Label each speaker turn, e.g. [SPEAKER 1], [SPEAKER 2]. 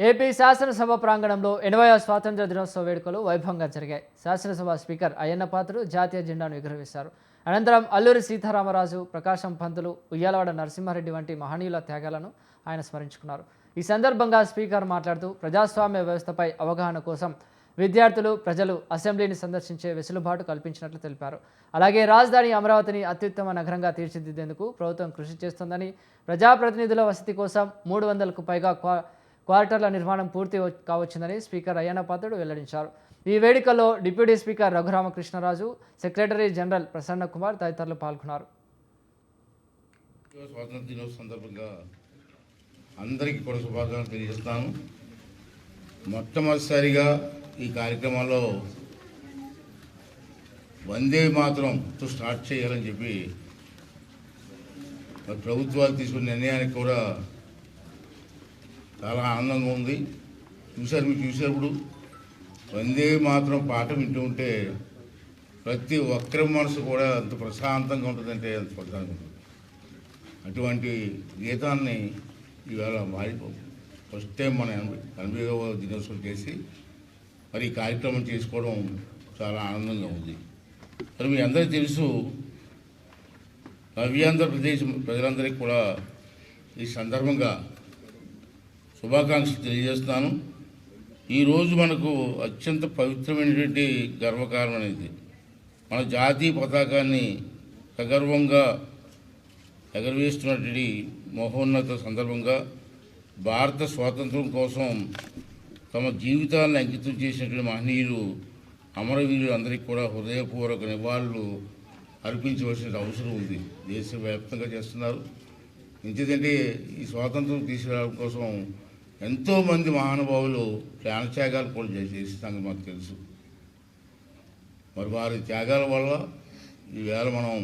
[SPEAKER 1] AP శాసనసభ ప్రాంగణంలో 80వ స్వాతంత్ర దినోత్సవ వేడుకలు వైభవంగా జరిగాయి. శాసనసభ స్పీకర్ అయ్యన్న పాత్రుడు జాతీయ జెండాను ఎగురవేశారు. అనంతరం అల్లూరి సీతారామరాజు, ప్రకాశం పంతులు, ఉయ్యాలవాడ నరసింహారెడ్డి వంటి మహనీయుల త్యాగాలను ఆయన స్మరించుకున్నారు. ఈ సందర్భంగా స్పీకర్ మాట్లాడుతూ ప్రజాస్వామ్య వ్యవస్థపై అవగాహన కోసం విద్యార్థులు, ప్రజలు అసెంబ్లీని సందర్శించే వెసులుబాటు కల్పించినట్లు తెలిపారు. అలాగే రాజధాని అమరావతిని అత్యుత్తమ నగరంగా తీర్చిదిద్దేందుకు ప్రభుత్వం కృషి చేస్తోందని, ప్రజాప్రతినిధుల వసతి కోసం 300కు పైగా క్వార్టర్ల నిర్మాణం పూర్తి కావచ్చిందని స్పీకర్ అయ్యన్న పాత్రుడు వెల్లడించారు. ఈ వేడుకల్లో deputy speaker Raghuramakrishnaraju, secretary general Prasanna Kumar తదితరులు పాల్గొన్నారు.
[SPEAKER 2] స్వాతంత్ర దినోత్సవం సందర్భంగా అందరికీ కూడా శుభాకాంక్షలు తెలియజేస్తాను. మొట్టమొదటిసారిగా ఈ కార్యక్రమంలో వందే మాతరంతో స్టార్ట్ చేయాలని చెప్పి ప్రభుత్వాలు తీసుకున్న నిర్ణయానికి కూడా చాలా ఆనందంగా ఉంది. మీరు చూసేప్పుడు వందే మాత్రం పాట వింటూ ఉంటే ప్రతి ఒక్కరి మనసు కూడా అంత ప్రశాంతంగా ఉంటుందంటే అంత ప్రశాంతంగా ఉంటుంది. అటువంటి గీతాన్ని ఈవేళ ఫస్ట్ టైం మన 80వ దినోత్సవం చేసి మరి ఈ కార్యక్రమం చేసుకోవడం చాలా ఆనందంగా ఉంది. మరి మీ అందరికీ తెలుసు, నవ్యాంధ్రప్రదేశ్ ప్రజలందరికీ కూడా ఈ సందర్భంగా శుభాకాంక్షలు తెలియజేస్తున్నాను. ఈరోజు మనకు అత్యంత పవిత్రమైనటువంటి గర్వకారణం అనేది మన జాతీయ పతాకాన్ని సగర్వంగా ఎగరవేస్తున్నటువంటి మహోన్నత సందర్భంగా భారత స్వాతంత్రం కోసం తమ జీవితాలను అంకితం చేసినటువంటి మహనీయులు, అమరవీరులు అందరికీ కూడా హృదయపూర్వక నివాళులు అర్పించవలసిన అవసరం ఉంది. దేశవ్యాప్తంగా చేస్తున్నారు. ఎందుకంటే ఈ స్వాతంత్రం తీసుకురావడం కోసం ఎంతోమంది మహానుభావులు ప్రాణత్యాగాలు కూడా చేసే సంగతి మాకు తెలుసు. మరి వారి త్యాగాల వల్ల ఈవేళ మనం